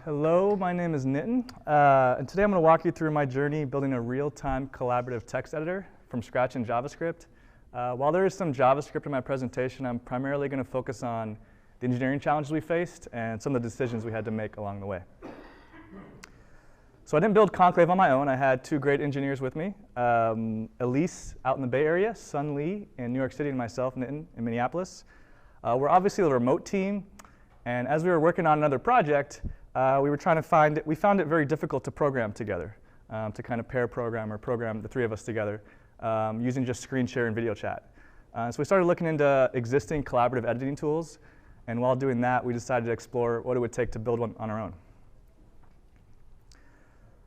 Hello, my name is Nitin, and today I'm going to walk you through my journey building a real-time collaborative text editor from scratch in JavaScript. While there is some JavaScript in my presentation, I'm primarily going to focus on the engineering challenges we faced and some of the decisions we had to make along the way. So I didn't build Conclave on my own. I had two great engineers with me, Elise out in the Bay Area, Sun Lee in New York City, and myself, Nitin, in Minneapolis. We're obviously a remote team, and as we were working on another project, we found it very difficult to program together, to kind of pair program or program the three of us together using just screen share and video chat. So we started looking into existing collaborative editing tools, and while doing that, we decided to explore what it would take to build one on our own.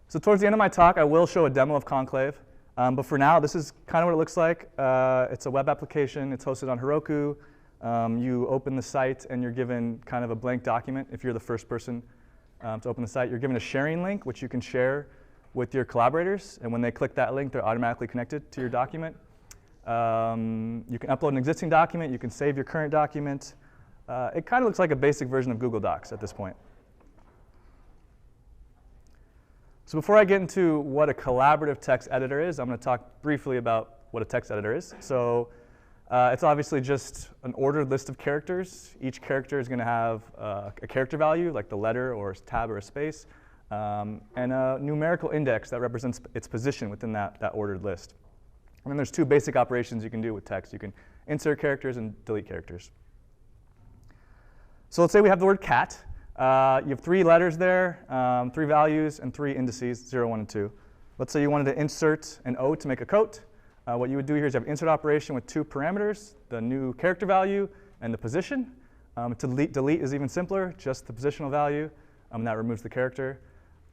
So towards the end of my talk, I will show a demo of Conclave, but for now, this is kind of what it looks like. It's a web application. It's hosted on Heroku. You open the site, and you're given kind of a blank document if you're the first person to open the site. You're given a sharing link, which you can share with your collaborators. And when they click that link, they're automatically connected to your document. You can upload an existing document. You can save your current document. It kind of looks like a basic version of Google Docs at this point. So before I get into what a collaborative text editor is, I'm going to talk briefly about what a text editor is. So it's obviously just an ordered list of characters. Each character is going to have a character value, like the letter or a tab or a space, and a numerical index that represents its position within that ordered list. And then there's two basic operations you can do with text. You can insert characters and delete characters. So let's say we have the word cat. You have three letters there, three values, and three indices, 0, 1, and 2. Let's say you wanted to insert an O to make a coat. What you would do here is you have an insert operation with two parameters, the new character value and the position. To delete is even simpler, just the positional value, and that removes the character.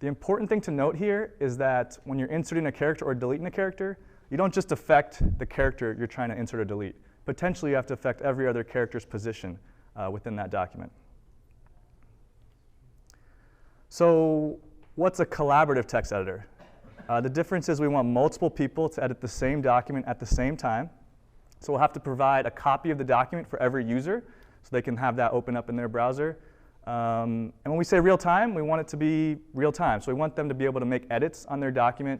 The important thing to note here is that when you're inserting a character or deleting a character, you don't just affect the character you're trying to insert or delete. Potentially, you have to affect every other character's position within that document. So what's a collaborative text editor? The difference is we want multiple people to edit the same document at the same time. So we'll have to provide a copy of the document for every user so they can have that open up in their browser. And when we say real time, we want it to be real time. So we want them to be able to make edits on their document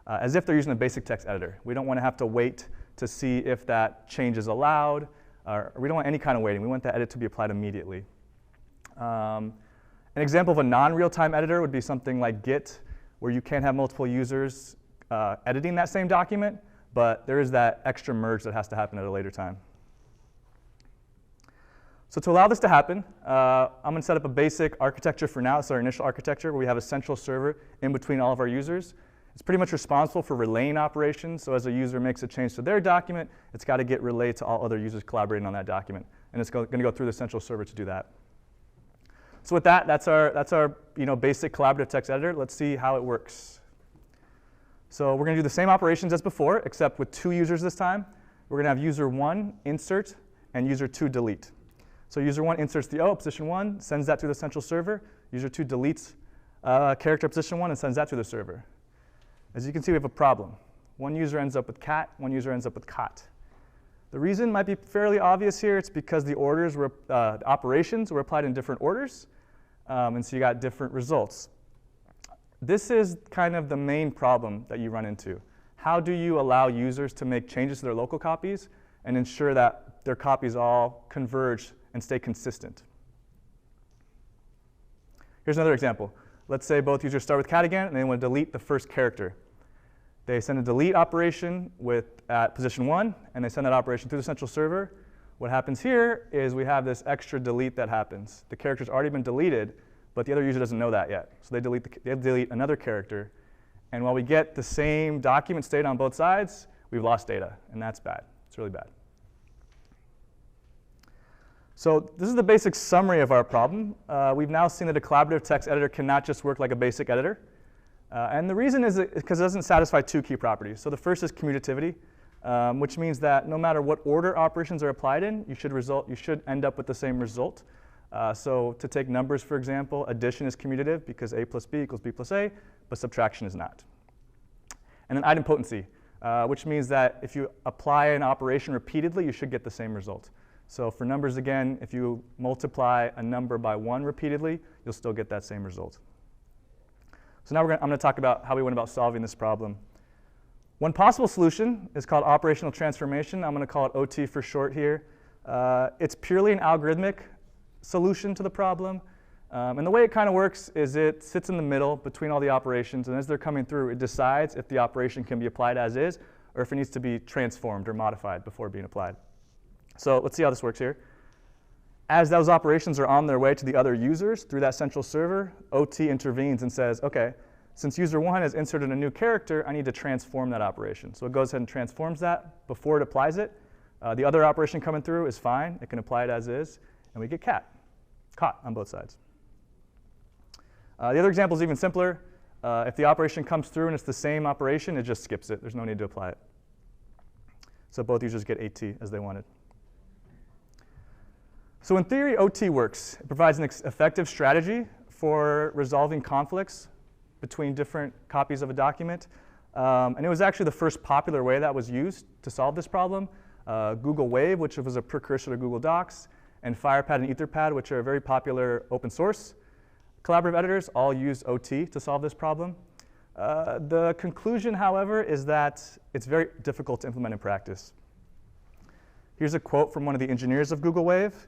as if they're using a basic text editor. We don't want to have to wait to see if that change is allowed. We don't want any kind of waiting. We want that edit to be applied immediately. An example of a non-real-time editor would be something like Git, where you can't have multiple users editing that same document, but there is that extra merge that has to happen at a later time. So to allow this to happen, I'm going to set up a basic architecture for now. It's our initial architecture, where we have a central server in between all of our users. It's pretty much responsible for relaying operations. So as a user makes a change to their document, it's got to get relayed to all other users collaborating on that document. And it's going to go through the central server to do that. So with that, that's our basic collaborative text editor. Let's see how it works. So we're going to do the same operations as before, except with two users this time. We're going to have user 1 insert and user 2 delete. So user 1 inserts the O, position 1, sends that to the central server. User 2 deletes character position 1 and sends that to the server. As you can see, we have a problem. One user ends up with cat, one user ends up with cot. The reason might be fairly obvious here. It's because the operations were applied in different orders. And so you got different results. This is kind of the main problem that you run into. How do you allow users to make changes to their local copies and ensure that their copies all converge and stay consistent? Here's another example. Let's say both users start with cat again, and they want to delete the first character. They send a delete operation at position 1, and they send that operation through the central server. What happens here is we have this extra delete that happens. The character's already been deleted, but the other user doesn't know that yet. So they delete another character. And while we get the same document state on both sides, we've lost data, and that's bad. It's really bad. So this is the basic summary of our problem. We've now seen that a collaborative text editor cannot just work like a basic editor. And the reason is because it doesn't satisfy two key properties. So the first is commutativity, which means that no matter what order operations are applied in, you should end up with the same result. So to take numbers, for example, addition is commutative because a plus b equals b plus a, but subtraction is not. And then idempotency, which means that if you apply an operation repeatedly, you should get the same result. So for numbers, again, if you multiply a number by 1 repeatedly, you'll still get that same result. So now I'm going to talk about how we went about solving this problem. One possible solution is called operational transformation. I'm going to call it OT for short here. It's purely an algorithmic solution to the problem. And the way it kind of works is it sits in the middle between all the operations, and as they're coming through, it decides if the operation can be applied as is or if it needs to be transformed or modified before being applied. So let's see how this works here. As those operations are on their way to the other users through that central server, OT intervenes and says, OK, since user 1 has inserted a new character, I need to transform that operation. So it goes ahead and transforms that before it applies it. The other operation coming through is fine. It can apply it as is, and we get caught on both sides. The other example is even simpler. If the operation comes through and it's the same operation, it just skips it. There's no need to apply it. So both users get AT as they wanted. So in theory, OT works. It provides an effective strategy for resolving conflicts between different copies of a document. And it was actually the first popular way that was used to solve this problem. Google Wave, which was a precursor to Google Docs, and FirePad and Etherpad, which are very popular open source collaborative editors, all use OT to solve this problem. The conclusion, however, is that it's very difficult to implement in practice. Here's a quote from one of the engineers of Google Wave.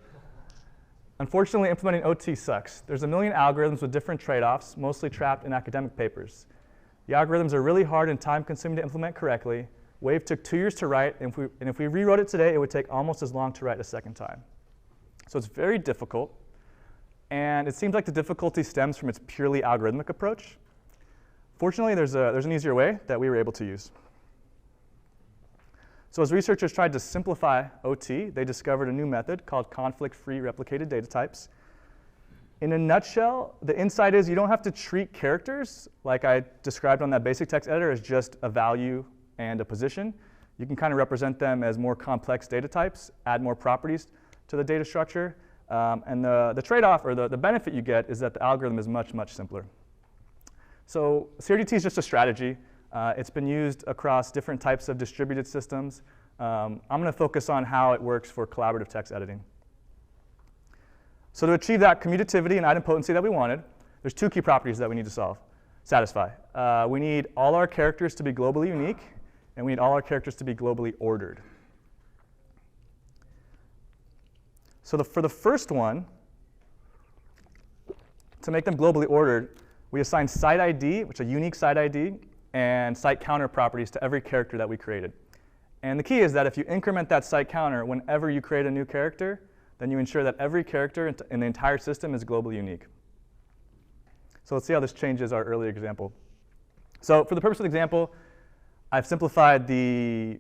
Unfortunately, implementing OT sucks. There's a million algorithms with different trade-offs, mostly trapped in academic papers. The algorithms are really hard and time-consuming to implement correctly. Wave took 2 years to write, and if we rewrote it today, it would take almost as long to write a second time. So it's very difficult, and it seems like the difficulty stems from its purely algorithmic approach. Fortunately, there's an easier way that we were able to use. So as researchers tried to simplify OT, they discovered a new method called conflict-free replicated data types. In a nutshell, the insight is you don't have to treat characters, like I described on that basic text editor, as just a value and a position. You can kind of represent them as more complex data types, add more properties to the data structure. And the trade-off, or the benefit you get, is that the algorithm is much, much simpler. So CRDT is just a strategy. It's been used across different types of distributed systems. I'm going to focus on how it works for collaborative text editing. So to achieve that commutativity and idempotency that we wanted, there's 2 key properties that we need to satisfy. We need all our characters to be globally unique, and we need all our characters to be globally ordered. So for the first one, to make them globally ordered, we assign site ID, which is a unique site ID, and site counter properties to every character that we created. And the key is that if you increment that site counter whenever you create a new character, then you ensure that every character in the entire system is globally unique. So let's see how this changes our earlier example. So for the purpose of the example, I've simplified the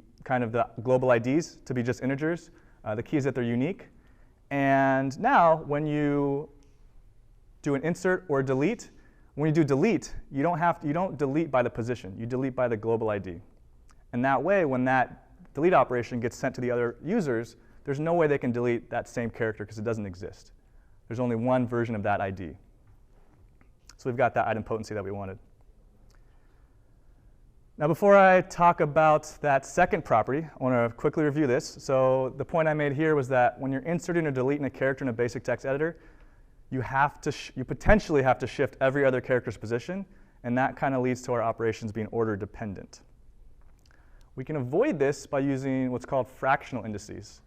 global IDs to be just integers. The key is that they're unique. And now when you do an insert or delete, when you do delete, you don't delete by the position. You delete by the global ID. And that way, when that delete operation gets sent to the other users, there's no way they can delete that same character because it doesn't exist. There's only one version of that ID. So we've got that idempotency that we wanted. Now, before I talk about that second property, I want to quickly review this. So the point I made here was that when you're inserting or deleting a character in a basic text editor, you potentially have to shift every other character's position, and that kind of leads to our operations being order dependent. We can avoid this by using what's called fractional indices,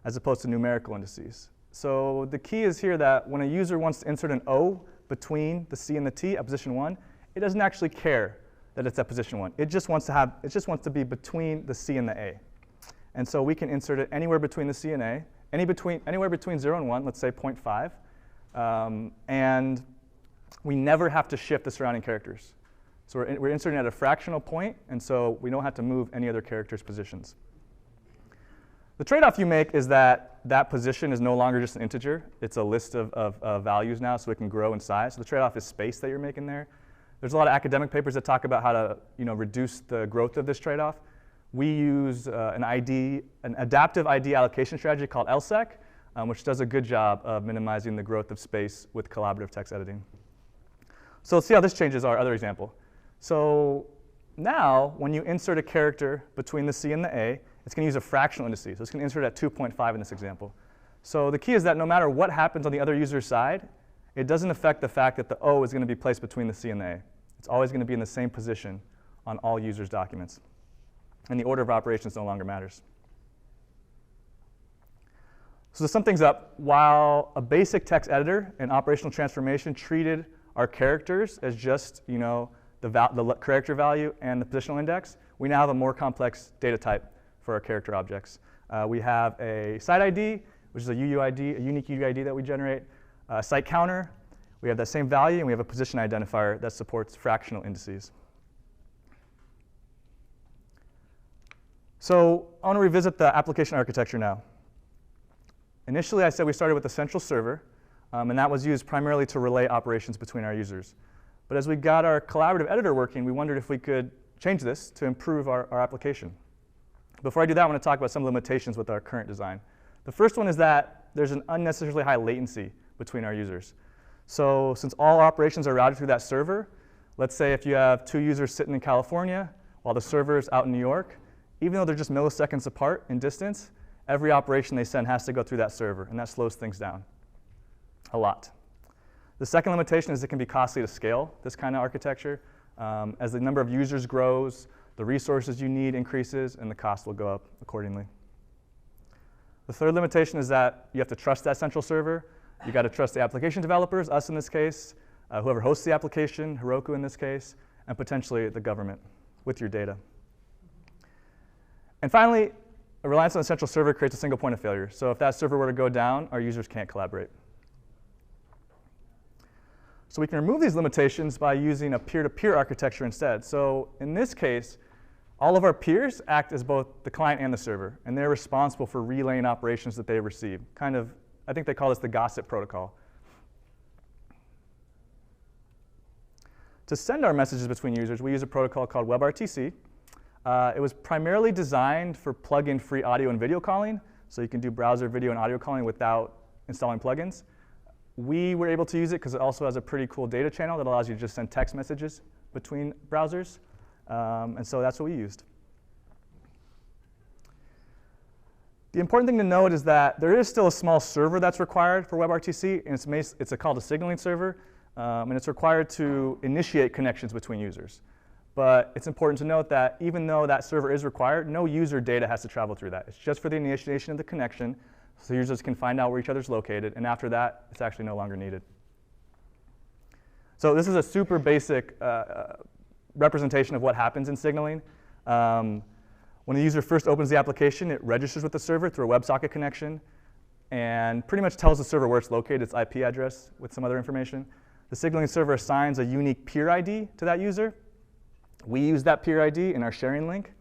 as opposed to numerical indices. So the key is here that when a user wants to insert an O between the C and the T at position 1, it doesn't actually care that it's at position 1. It just wants to be between the C and the A. And so we can insert it anywhere between the C and A, anywhere between 0 and 1, let's say 0.5. And we never have to shift the surrounding characters. So we're inserting at a fractional point, and so we don't have to move any other characters' positions. The trade-off you make is that that position is no longer just an integer. It's a list of values now, so it can grow in size. So the trade-off is space that you're making there. There's a lot of academic papers that talk about how to reduce the growth of this trade-off. We use an adaptive ID allocation strategy called LSEC, which does a good job of minimizing the growth of space with collaborative text editing. So let's see how this changes our other example. So now, when you insert a character between the C and the A, it's going to use a fractional indices. So it's going to insert at 2.5 in this example. So the key is that no matter what happens on the other user's side, it doesn't affect the fact that the O is going to be placed between the C and the A. It's always going to be in the same position on all users' documents. And the order of operations no longer matters. So to sum things up, while a basic text editor and operational transformation treated our characters as just the character value and the positional index, we now have a more complex data type for our character objects. We have a site ID, which is a UUID, a unique UUID that we generate, a site counter. We have that same value, and we have a position identifier that supports fractional indices. So I want to revisit the application architecture now. Initially, I said we started with a central server, and that was used primarily to relay operations between our users. But as we got our collaborative editor working, we wondered if we could change this to improve our application. Before I do that, I want to talk about some limitations with our current design. The first one is that there's an unnecessarily high latency between our users. So since all operations are routed through that server, let's say if you have 2 users sitting in California while the server is out in New York, even though they're just milliseconds apart in distance, every operation they send has to go through that server, and that slows things down a lot. The second limitation is it can be costly to scale this kind of architecture. As the number of users grows, the resources you need increases, and the cost will go up accordingly. The third limitation is that you have to trust that central server. You got to trust the application developers, us in this case, whoever hosts the application, Heroku in this case, and potentially the government with your data. And finally, a reliance on a central server creates a single point of failure. So if that server were to go down, our users can't collaborate. So we can remove these limitations by using a peer-to-peer architecture instead. So in this case, all of our peers act as both the client and the server, and they're responsible for relaying operations that they receive. Kind of, I think they call this the gossip protocol. To send our messages between users, we use a protocol called WebRTC. It was primarily designed for plug-in free audio and video calling, so you can do browser video and audio calling without installing plugins. We were able to use it because it also has a pretty cool data channel that allows you to just send text messages between browsers. And so that's what we used. The important thing to note is that there is still a small server that's required for WebRTC, and it's called a signaling server, and it's required to initiate connections between users. But it's important to note that even though that server is required, no user data has to travel through that. It's just for the initiation of the connection, so users can find out where each other's located, and after that, it's actually no longer needed. So this is a super basic representation of what happens in signaling. When the user first opens the application, it registers with the server through a WebSocket connection and pretty much tells the server where it's located, its IP address with some other information. The signaling server assigns a unique peer ID to that user. We use that peer ID in our sharing link.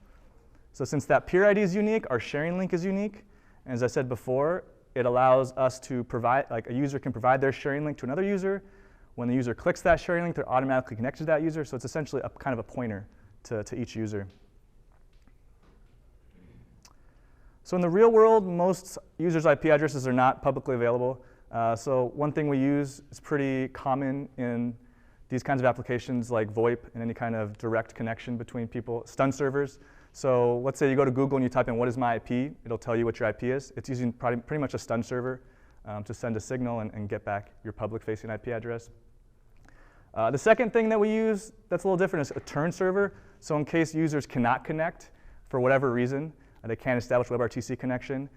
So since that peer ID is unique, our sharing link is unique. And as I said before, it allows us to provide, like a user can provide their sharing link to another user. When the user clicks that sharing link, they're automatically connected to that user. So it's essentially a kind of a pointer to each user. So in the real world, most users' IP addresses are not publicly available. So one thing we use is pretty common in these kinds of applications like VoIP and any kind of direct connection between people, stun servers. So let's say you go to Google and you type in what is my IP, it'll tell you what your IP is. It's using pretty much a stun server to send a signal and get back your public-facing IP address. The second thing that we use that's a little different is a turn server. So in case users cannot connect for whatever reason, they can't establish WebRTC connection,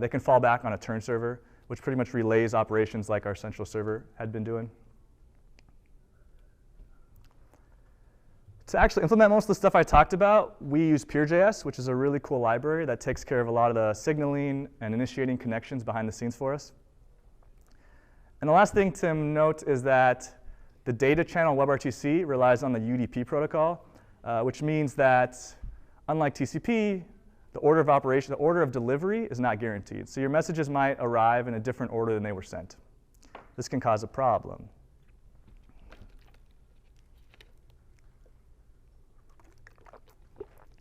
they can fall back on a turn server, which pretty much relays operations like our central server had been doing. To actually implement most of the stuff I talked about, we use Peer.js, which is a really cool library that takes care of a lot of the signaling and initiating connections behind the scenes for us. And the last thing to note is that the data channel WebRTC relies on the UDP protocol, which means that unlike TCP, the order of operation, the order of delivery is not guaranteed. So your messages might arrive in a different order than they were sent. This can cause a problem.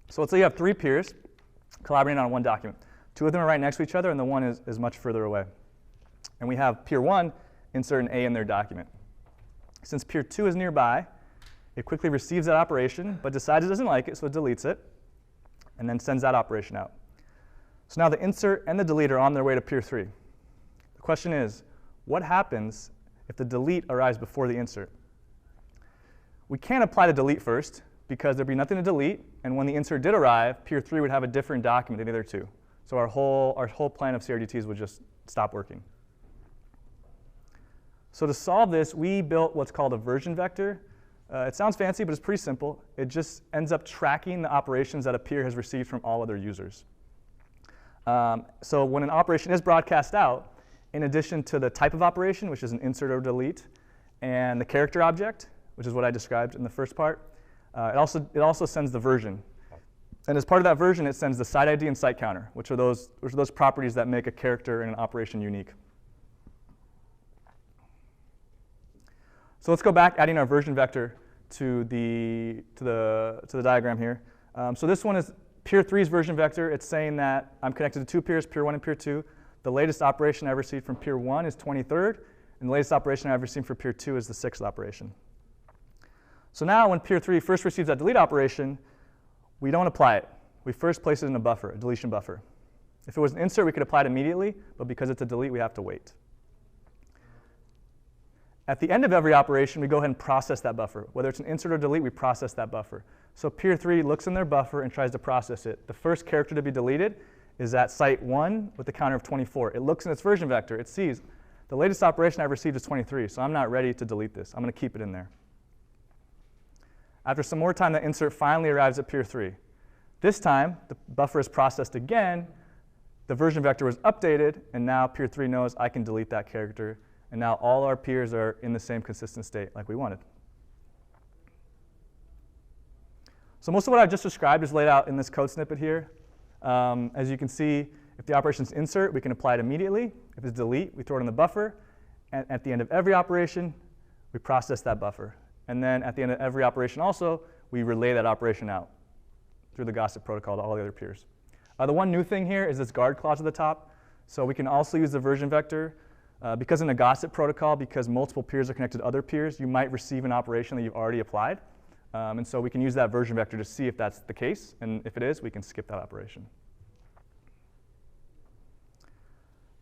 So let's say you have 3 peers collaborating on one document. 2 of them are right next to each other, and the one is much further away. And we have peer 1 insert an A in their document. Since peer 2 is nearby, it quickly receives that operation, but decides it doesn't like it, so it deletes it, and then sends that operation out. So now the insert and the delete are on their way to peer 3. question is, what happens if the delete arrives before the insert? We can't apply the delete first because there'd be nothing to delete, and when the insert did arrive, peer 3 would have a different document than the other two. So our whole plan of CRDTs would just stop working. So to solve this, we built what's called a version vector. It sounds fancy, but it's pretty simple. It just ends up tracking the operations that a peer has received from all other users. So when an operation is broadcast out, in addition to the type of operation, which is an insert or delete, and the character object, which is what I described in the first part, it also sends the version. And as part of that version, it sends the site ID and site counter, which are those properties that make a character in an operation unique. So let's go back, adding our version vector to the diagram here. So this one is peer 3's version vector. It's saying that I'm connected to two peers, peer 1 and peer 2. The latest operation I've received from peer 1 is 23rd, and the latest operation I've received for peer 2 is the 6th operation. So now when peer 3 first receives that delete operation, we don't apply it. We first place it in a buffer, a deletion buffer. If it was an insert, we could apply it immediately, but because it's a delete, we have to wait. At the end of every operation, we go ahead and process that buffer. Whether it's an insert or delete, we process that buffer. So peer 3 looks in their buffer and tries to process it. The first character to be deleted is at site 1 with the counter of 24. It looks in its version vector. It sees the latest operation I've received is 23, so I'm not ready to delete this. I'm going to keep it in there. After some more time, the insert finally arrives at peer 3. This time, the buffer is processed again, the version vector was updated, and now peer 3 knows I can delete that character, and now all our peers are in the same consistent state like we wanted. So most of what I've just described is laid out in this code snippet here. As you can see, if the operation is insert, we can apply it immediately. If it's delete, we throw it in the buffer. And at the end of every operation, we process that buffer. And then at the end of every operation also, we relay that operation out through the gossip protocol to all the other peers. The one new thing here is this guard clause at the top. So we can also use the version vector. Because in a gossip protocol, because multiple peers are connected to other peers, you might receive an operation that you've already applied. And so we can use that version vector to see if that's the case. And if it is, we can skip that operation.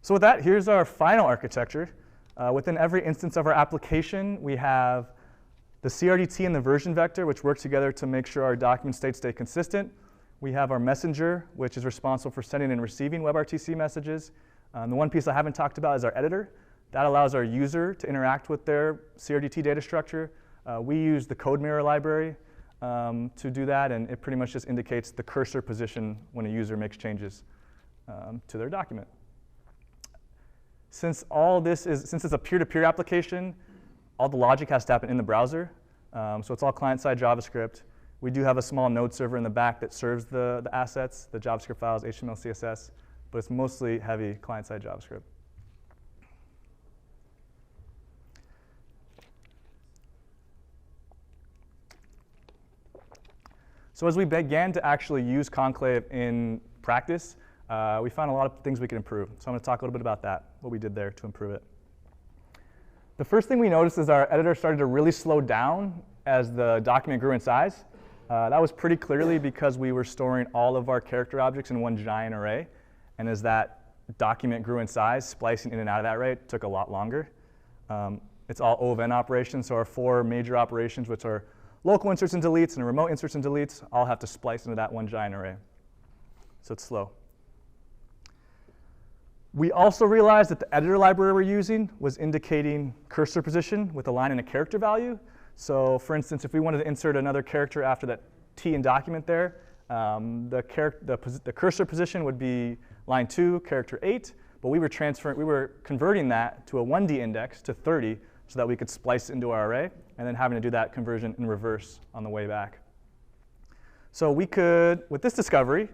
So with that, here's our final architecture. Within every instance of our application, we have the CRDT and the version vector, which work together to make sure our document states stay consistent. We have our messenger, which is responsible for sending and receiving WebRTC messages. The one piece I haven't talked about is our editor. That allows our user to interact with their CRDT data structure. We use the code mirror library to do that, and it pretty much just indicates the cursor position when a user makes changes to their document. Since it's a peer-to-peer application, all the logic has to happen in the browser. So it's all client-side JavaScript. We do have a small node server in the back that serves the assets, the JavaScript files, HTML, CSS, but it's mostly heavy client-side JavaScript. So as we began to actually use Conclave in practice, we found a lot of things we could improve. So I'm going to talk a little bit about that, what we did there to improve it. The first thing we noticed is our editor started to really slow down as the document grew in size. That was pretty clearly because we were storing all of our character objects in one giant array. And as that document grew in size, splicing in and out of that array took a lot longer. It's all O of N operations, so our 4 major operations, which are local inserts and deletes and remote inserts and deletes, all have to splice into that one giant array. So it's slow. We also realized that the editor library we're using was indicating cursor position with a line and a character value. So for instance, if we wanted to insert another character after that T in document there, the cursor position would be line 2, character 8, but we were converting that to a 1D index to 30 so that we could splice it into our array, and then having to do that conversion in reverse on the way back. So we could, with this discovery,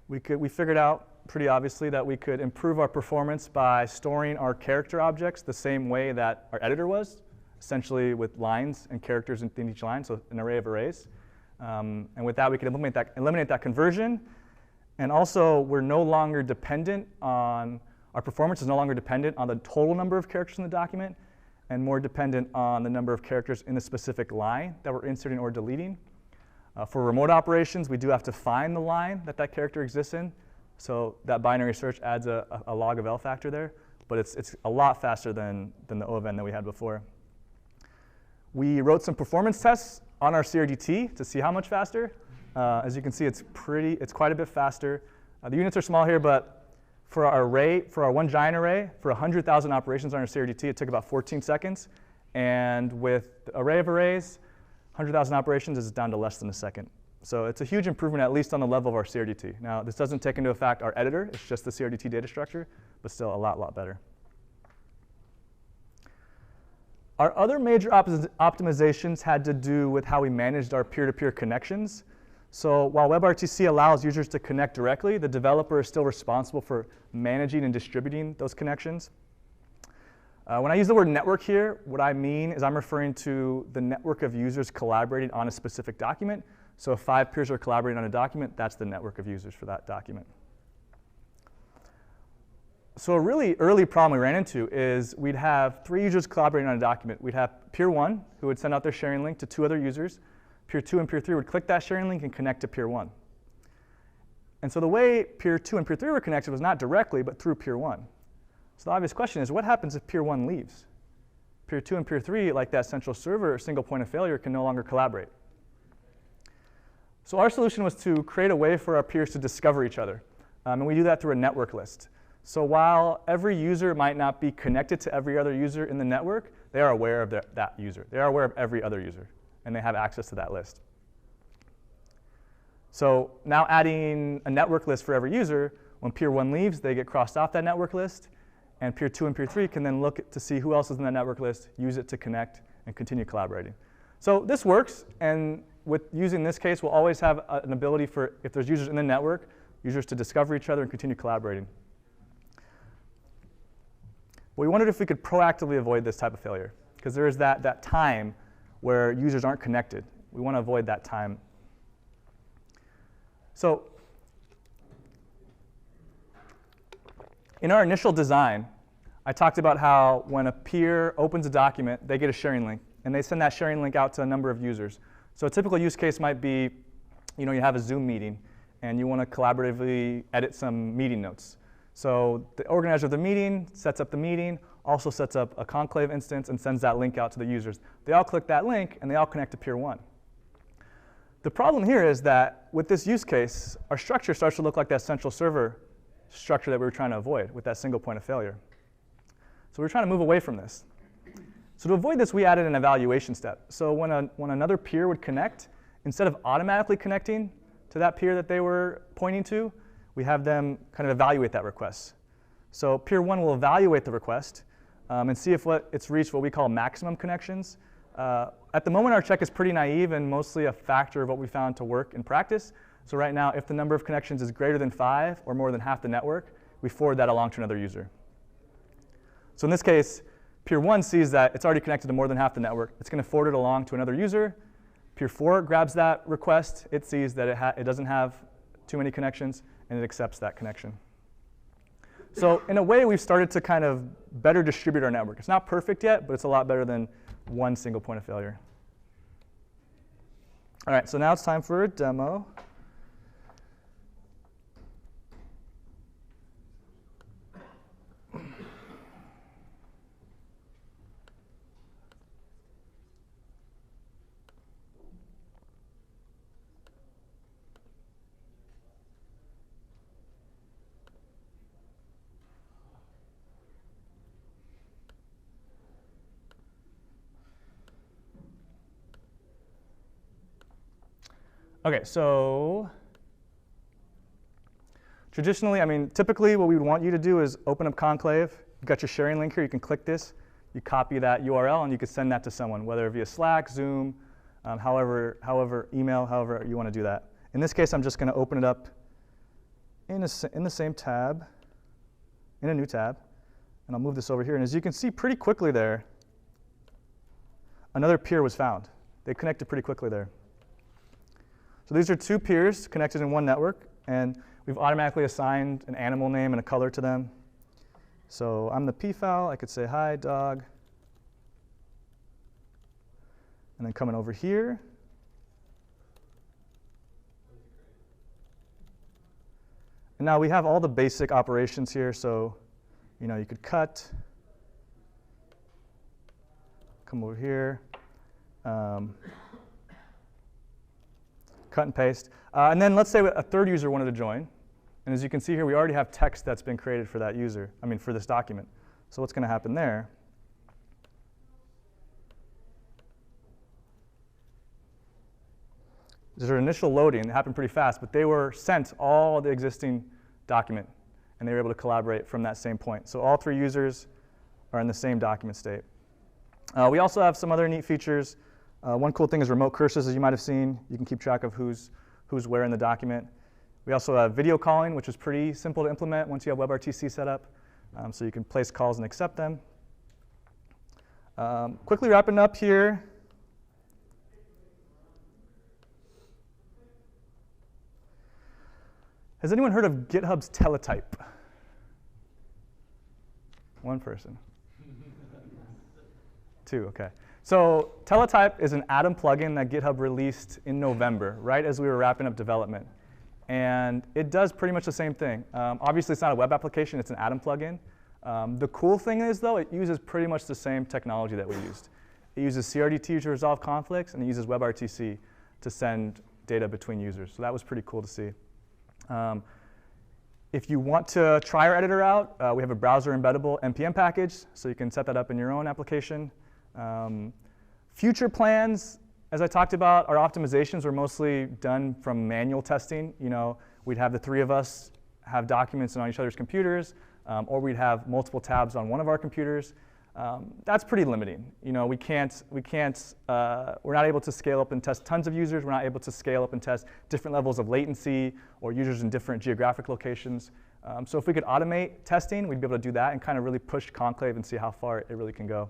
we figured out pretty obviously that we could improve our performance by storing our character objects the same way that our editor was, essentially with lines and characters in each line, so an array of arrays. And with that, we could eliminate that conversion. And also, we're no longer dependent on, our performance is no longer dependent on the total number of characters in the document, and more dependent on the number of characters in the specific line that we're inserting or deleting. For remote operations, we do have to find the line that character exists in. So that binary search adds a log of L factor there. but it's a lot faster than the OVN that we had before. We wrote some performance tests on our CRDT to see how much faster. As you can see, it's quite a bit faster. The units are small here, but for our one giant array, for 100,000 operations on our CRDT, it took about 14 seconds. And with the array of arrays, 100,000 operations is down to less than a second. So it's a huge improvement, at least on the level of our CRDT. Now, this doesn't take into effect our editor. It's just the CRDT data structure, but still a lot better. Our other major optimizations had to do with how we managed our peer-to-peer connections. So while WebRTC allows users to connect directly, the developer is still responsible for managing and distributing those connections. When I use the word network here, what I mean is I'm referring to the network of users collaborating on a specific document. So if 5 peers are collaborating on a document, that's the network of users for that document. So a really early problem we ran into is we'd have 3 users collaborating on a document. We'd have peer 1, who would send out their sharing link to 2 other users. Peer 2 and peer 3 would click that sharing link and connect to peer 1. And so the way peer 2 and peer 3 were connected was not directly, but through peer 1. So the obvious question is, what happens if peer 1 leaves? Peer 2 and peer 3, like that central server or single point of failure, can no longer collaborate. So our solution was to create a way for our peers to discover each other. And we do that through a network list. So while every user might not be connected to every other user in the network, they are aware of that user. They are aware of every other user, and they have access to that list. So now adding a network list for every user, when peer 1 leaves, they get crossed off that network list, and peer 2 and peer 3 can then look to see who else is in that network list, use it to connect, and continue collaborating. So this works, and with using this case, we'll always have an ability for, if there's users in the network, users to discover each other and continue collaborating. But we wondered if we could proactively avoid this type of failure, because there is that time where users aren't connected. We want to avoid that time. So in our initial design, I talked about how when a peer opens a document, they get a sharing link, and they send that sharing link out to a number of users. So a typical use case might be, you have a Zoom meeting, and you want to collaboratively edit some meeting notes. So the organizer of the meeting sets up the meeting, also sets up a Conclave instance, and sends that link out to the users. They all click that link, and they all connect to peer 1. The problem here is that with this use case, our structure starts to look like that central server structure that we were trying to avoid with that single point of failure. So we're trying to move away from this. So to avoid this, we added an evaluation step. So when another peer would connect, instead of automatically connecting to that peer that they were pointing to, we have them kind of evaluate that request. So peer 1 will evaluate the request and see if it's reached what we call maximum connections. At the moment, our check is pretty naive and mostly a factor of what we found to work in practice. So right now, if the number of connections is greater than 5 or more than half the network, we forward that along to another user. So in this case, peer 1 sees that it's already connected to more than half the network. It's going to forward it along to another user. Peer 4 grabs that request. It sees that it doesn't have too many connections, and it accepts that connection. So in a way, we've started to kind of better distribute our network. It's not perfect yet, but it's a lot better than one single point of failure. All right, so now it's time for a demo. OK, so traditionally, typically what we would want you to do is open up Conclave. You've got your sharing link here. You can click this. You copy that URL, and you can send that to someone, whether via Slack, Zoom, however, email, however you want to do that. In this case, I'm just going to open it up in the same tab, in a new tab. And I'll move this over here. And as you can see pretty quickly there, another peer was found. They connected pretty quickly there. So these are 2 peers connected in one network, and we've automatically assigned an animal name and a color to them. So I'm the peafowl. I could say, hi, dog. And then coming over here. And now we have all the basic operations here. So You could cut, come over here, cut and paste. And then let's say a third user wanted to join. And as you can see here, we already have text that's been created for that user, for this document. So what's going to happen there? There's an initial loading. It happened pretty fast, but they were sent all the existing document, and they were able to collaborate from that same point. So all 3 users are in the same document state. We also have some other neat features. One cool thing is remote cursors, as you might have seen. You can keep track of who's where in the document. We also have video calling, which is pretty simple to implement once you have WebRTC set up. So you can place calls and accept them. Quickly wrapping up here. Has anyone heard of GitHub's teletype? One person. 2, OK. So teletype is an Atom plugin that GitHub released in November, right as we were wrapping up development. And it does pretty much the same thing. Obviously, it's not a web application. It's an Atom plugin. The cool thing is, though, it uses pretty much the same technology that we used. It uses CRDTs to resolve conflicts, and it uses WebRTC to send data between users. So that was pretty cool to see. If you want to try our editor out, we have a browser embeddable NPM package, so you can set that up in your own application. Future plans, as I talked about, our optimizations were mostly done from manual testing. We'd have the 3 of us have documents on each other's computers, or we'd have multiple tabs on one of our computers. That's pretty limiting. We're not able to scale up and test tons of users. We're not able to scale up and test different levels of latency or users in different geographic locations. So if we could automate testing, we'd be able to do that and kind of really push Conclave and see how far it really can go.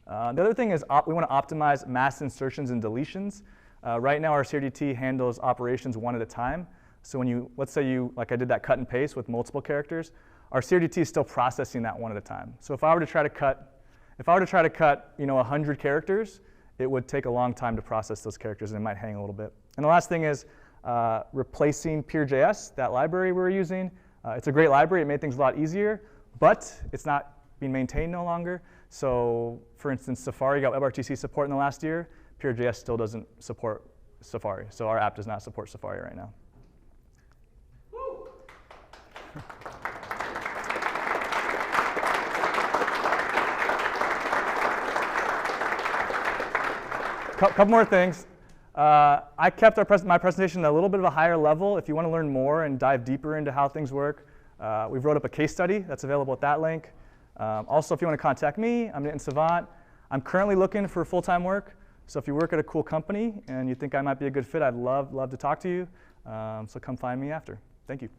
The other thing is we want to optimize mass insertions and deletions. Right now, our CRDT handles operations one at a time. So when let's say like I did that cut and paste with multiple characters, our CRDT is still processing that one at a time. So if I were to try to cut 100 characters, it would take a long time to process those characters, and it might hang a little bit. And the last thing is replacing Pure.js, that library we were using. It's a great library. It made things a lot easier, but it's not being maintained no longer. So for instance, Safari got WebRTC support in the last year. Pure.js still doesn't support Safari. So our app does not support Safari right now. Couple more things. I kept my presentation at a little bit of a higher level. If you want to learn more and dive deeper into how things work, we've wrote up a case study that's available at that link. Also, if you want to contact me, I'm Nitin Savant. I'm currently looking for full-time work. So if you work at a cool company and you think I might be a good fit, I'd love to talk to you. So come find me after. Thank you.